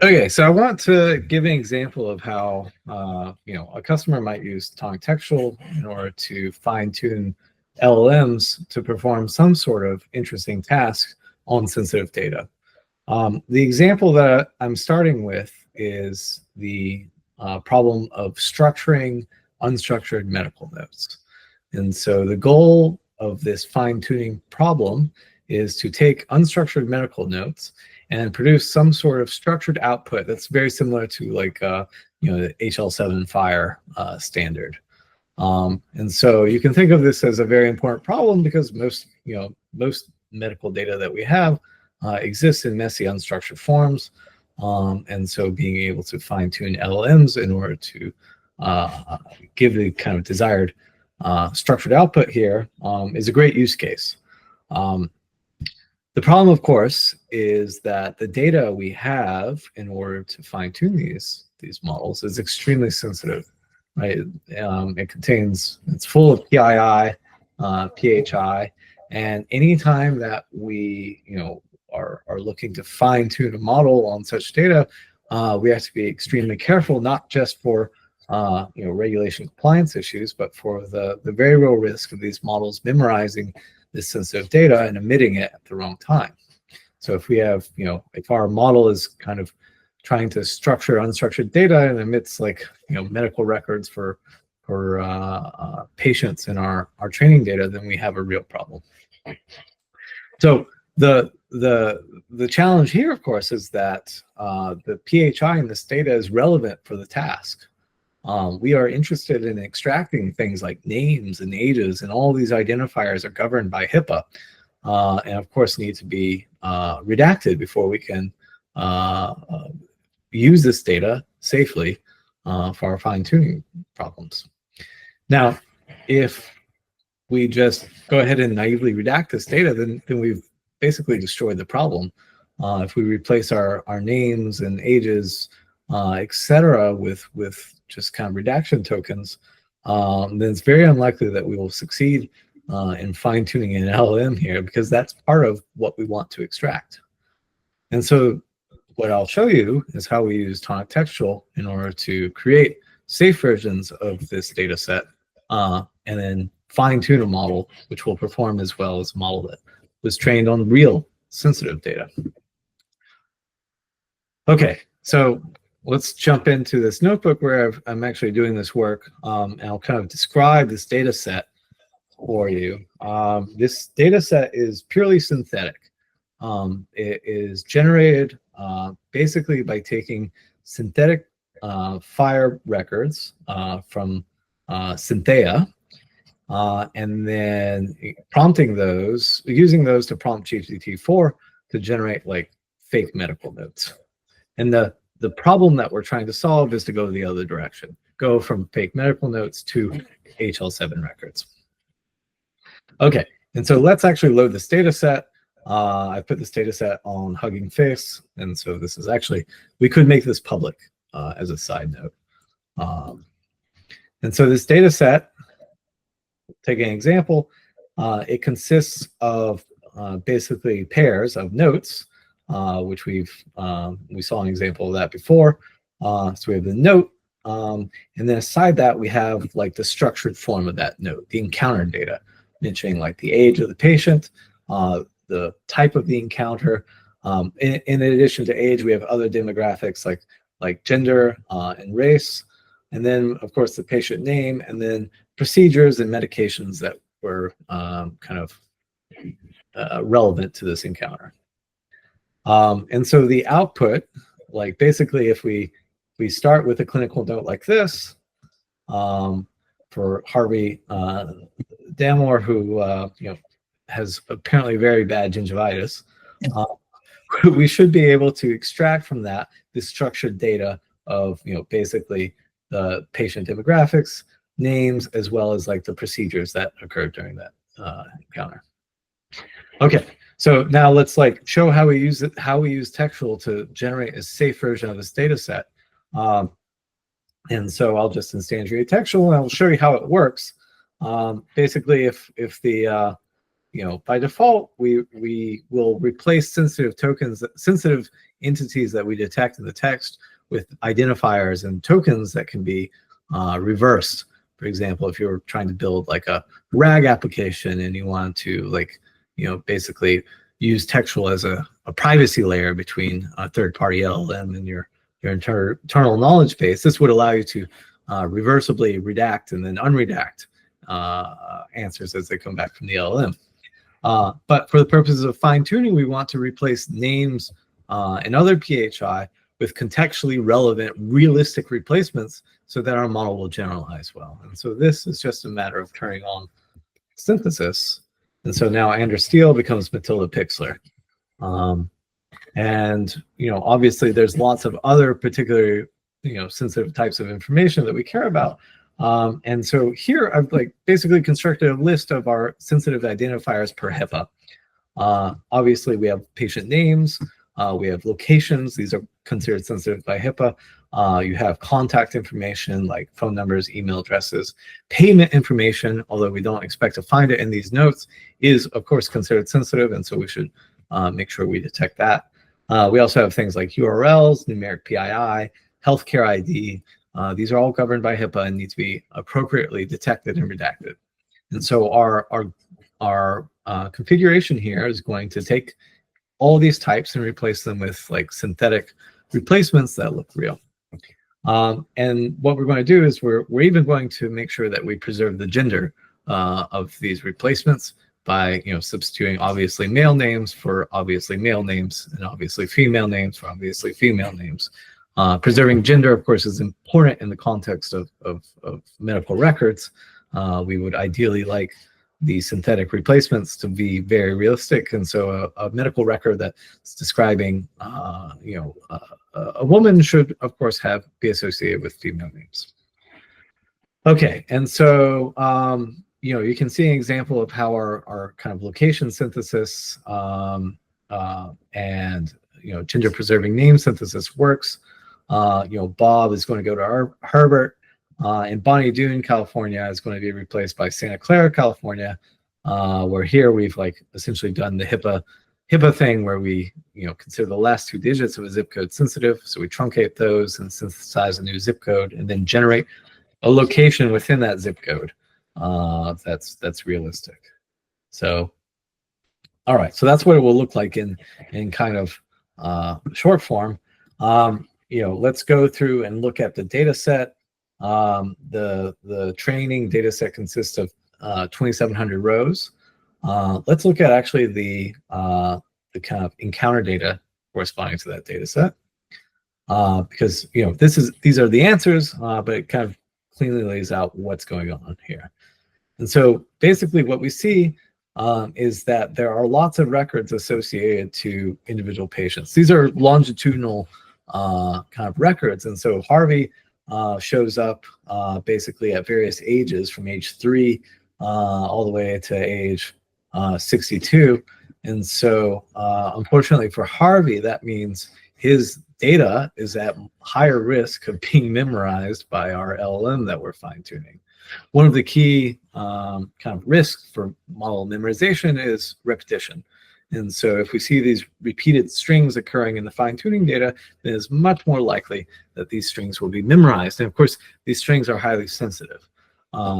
Okay, so I want to give an example of how a customer might use Tonic Textual in order to fine-tune LLMs to perform some sort of interesting task on sensitive data. The example that I'm starting with is the problem of structuring unstructured medical notes. And so the goal of this fine-tuning problem is to take unstructured medical notes and produce some sort of structured output that's very similar to like the HL7 FHIR standard. And so you can think of this as a very important problem because most medical data that we have exists in messy unstructured forms. And so being able to fine-tune LLMs in order to give the kind of desired structured output here is a great use case. The problem, of course, is that the data we have in order to fine-tune these models is extremely sensitive, right? It's full of PII, PHI, and anytime that we are looking to fine-tune a model on such data, we have to be extremely careful, not just for regulation compliance issues, but for the very real risk of these models memorizing this sensitive data and emitting it at the wrong time. So if we have, if our model is kind of trying to structure unstructured data and emits like, medical records for patients in our training data, then we have a real problem. So the challenge here, of course, is that the PHI in this data is relevant for the task. We are interested in extracting things like names and ages, and all these identifiers are governed by HIPAA, and of course need to be redacted before we can use this data safely for our fine-tuning problems. Now, if we just go ahead and naively redact this data, then we've basically destroyed the problem. If we replace our names and ages, etc., with just kind of redaction tokens, then it's very unlikely that we will succeed in fine-tuning an LLM here, because that's part of what we want to extract. And so what I'll show you is how we use Tonic Textual in order to create safe versions of this data set and then fine-tune a model which will perform as well as a model that was trained on real sensitive data. Okay, so let's jump into this notebook where I'm actually doing this work, and I'll kind of describe this data set for you. This data set is purely synthetic. It is generated basically by taking synthetic FHIR records from Synthea, and then prompting those, using those to prompt GPT-4 to generate like fake medical notes. And the problem that we're trying to solve is to go the other direction, go from fake medical notes to HL7 records. Okay, and so let's actually load this data set. I put this data set on Hugging Face, and so this is actually, we could make this public as a side note. And so this data set, take an example, it consists of basically pairs of notes, which we saw an example of that before. So we have the note, and then aside that we have like the structured form of that note, the encounter data, mentioning like the age of the patient, the type of the encounter. In addition to age, we have other demographics like gender and race, and then of course the patient name, and then procedures and medications that were kind of relevant to this encounter. And so the output, like basically if we start with a clinical note like this, for Harvey Damore, who has apparently very bad gingivitis, we should be able to extract from that the structured data of basically the patient demographics, names, as well as like the procedures that occurred during that encounter. Okay, so now let's like show how we use it, how we use Textual to generate a safe version of this data set. And so I'll just instantiate Textual and I'll show you how it works. Basically, if the by default we will replace sensitive tokens, sensitive entities that we detect in the text with identifiers and tokens that can be reversed. For example, if you're trying to build like a RAG application and you want to basically use textual as a privacy layer between a third-party LLM and your internal knowledge base, this would allow you to reversibly redact and then unredact answers as they come back from the LLM. But for the purposes of fine-tuning, we want to replace names and other PHI with contextually relevant, realistic replacements so that our model will generalize well. And so this is just a matter of turning on synthesis. And so now Anders Steele becomes Matilda Pixler. And obviously there's lots of other particular sensitive types of information that we care about. And so here I've basically constructed a list of our sensitive identifiers per HIPAA. Obviously we have patient names, we have locations, these are considered sensitive by HIPAA. You have contact information like phone numbers, email addresses. Payment information, although we don't expect to find it in these notes, is of course considered sensitive, and so we should make sure we detect that. We also have things like URLs, numeric PII, healthcare ID. These are all governed by HIPAA and need to be appropriately detected and redacted. And so our configuration here is going to take all these types and replace them with synthetic replacements that look real. And what we're going to do is we're even going to make sure that we preserve the gender of these replacements by substituting obviously male names for obviously male names and obviously female names for obviously female names. Preserving gender, of course, is important in the context of medical records. We would ideally like the synthetic replacements to be very realistic, and so a medical record that's describing a woman should, of course, be associated with female names. Okay, and so you can see an example of how our kind of location synthesis and gender preserving name synthesis works. Bob is going to go to Herbert, and Bonnie Doon, California, is going to be replaced by Santa Clara, California, where here we've essentially done the HIPAA thing where we consider the last 2 digits of a zip code sensitive, so we truncate those and synthesize a new zip code and then generate a location within that zip code that's realistic. So all right, so that's what it will look like in kind of short form. Let's go through and look at the data set. The training data set consists of 2,700 rows. Let's look at actually the kind of encounter data corresponding to that data set, because these are the answers, but it kind of cleanly lays out what's going on here. And so basically what we see is that there are lots of records associated to individual patients. These are longitudinal kind of records, and so Harvey shows up basically at various ages from age 3 all the way to age 62. And so unfortunately for Harvey, that means his data is at higher risk of being memorized by our LLM that we're fine-tuning. One of the key kind of risks for model memorization is repetition. And so if we see these repeated strings occurring in the fine-tuning data, then it's much more likely that these strings will be memorized. And of course, these strings are highly sensitive.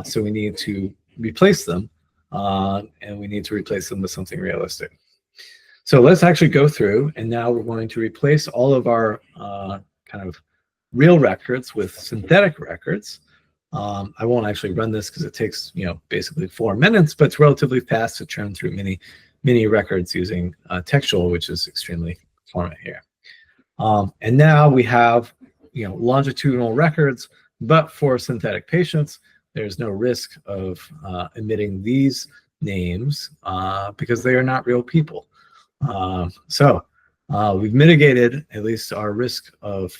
So we need to replace them, and we need to replace them with something realistic. So let's actually go through, and now we're going to replace all of our kind of real records with synthetic records. I won't actually run this because it takes basically 4 minutes, but it's relatively fast to churn through many records using textual, which is extremely performant here. And now we have longitudinal records, but for synthetic patients, there's no risk of emitting these names because they are not real people. So we've mitigated at least our risk of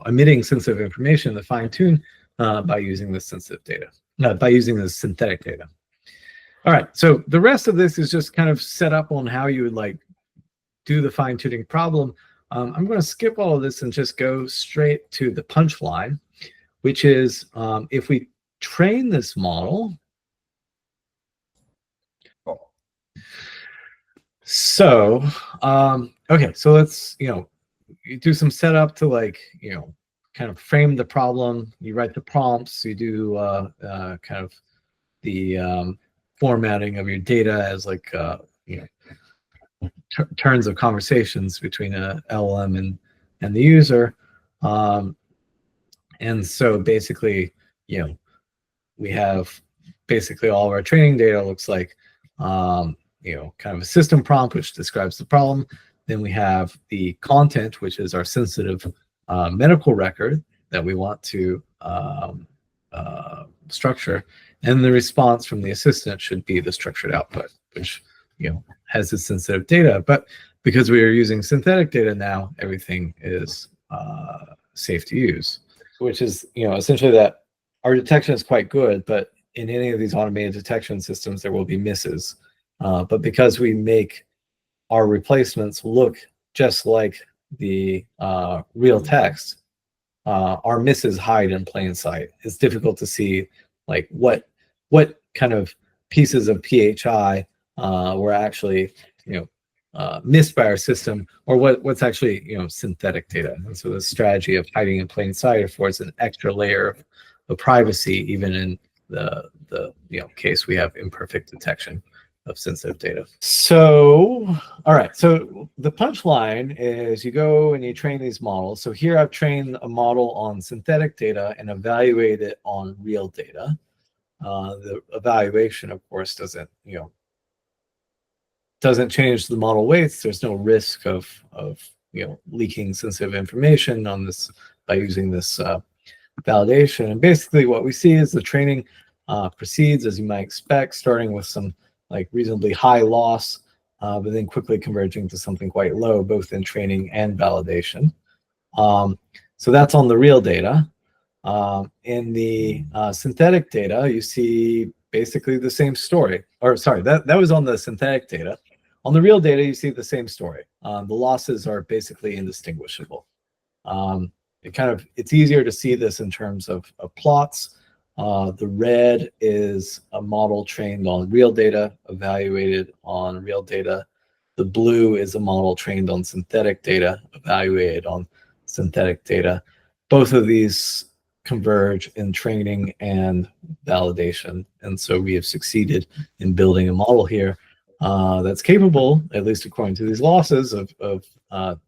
emitting sensitive information, the fine-tune, by using this sensitive data, by using this synthetic data. All right, so the rest of this is just kind of set up on how you would do the fine-tuning problem. I'm going to skip all of this and just go straight to the punchline, which is if we train this model. So, okay, so let's, you do some setup to like, kind of frame the problem. You write the prompts, you do kind of the formatting of your data as like, turns of conversations between a LLM and the user. And so basically, we have basically all of our training data looks like, kind of a system prompt, which describes the problem. Then we have the content, which is our sensitive medical record that we want to structure. And the response from the assistant should be the structured output, which, has the sensitive data. But because we are using synthetic data now, everything is safe to use, which is, essentially that our detection is quite good, but in any of these automated detection systems, there will be misses. But because we make our replacements look just like the real text, our misses hide in plain sight. It's difficult to see like what kind of pieces of PHI were actually, missed by our system, or what's actually, synthetic data. And so the strategy of hiding in plain sight affords an extra layer of privacy, even in the case we have imperfect detection of sensitive data. So, all right. So the punchline is you go and you train these models. So here I've trained a model on synthetic data and evaluate it on real data. The evaluation, of course, doesn't change the model weights. There's no risk of leaking sensitive information on this by using this validation. And basically what we see is the training proceeds as you might expect, starting with some like reasonably high loss, but then quickly converging to something quite low, both in training and validation. So that's on the real data. In the synthetic data, you see basically the same story. Or sorry, that was on the synthetic data. On the real data, you see the same story. The losses are basically indistinguishable. It's easier to see this in terms of plots. The red is a model trained on real data, evaluated on real data. The blue is a model trained on synthetic data, evaluated on synthetic data. Both of these converge in training and validation. And so we have succeeded in building a model here that's capable, at least according to these losses, of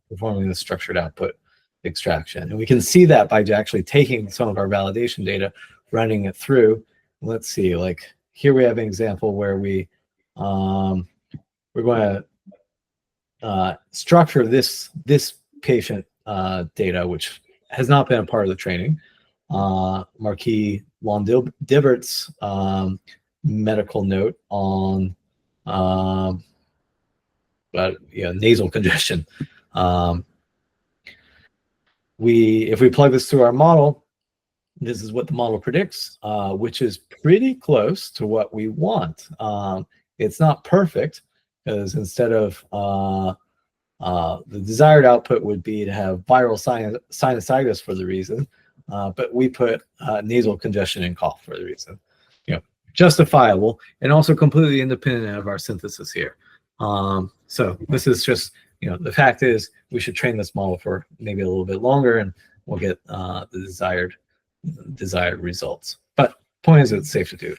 performing the structured output extraction. And we can see that by actually taking some of our validation data, running it through. Let's see, like here we have an example where we're going to structure this patient data, which has not been a part of the training. Marquis Londibert's medical note on nasal congestion. If we plug this through our model, this is what the model predicts, which is pretty close to what we want. It's not perfect, because instead of the desired output would be to have viral sinusitis for the reason, but we put nasal congestion and cough for the reason. Justifiable and also completely independent of our synthesis here. So this is just, the fact is we should train this model for maybe a little bit longer and we'll get the desired results. But point is, it's safe to do.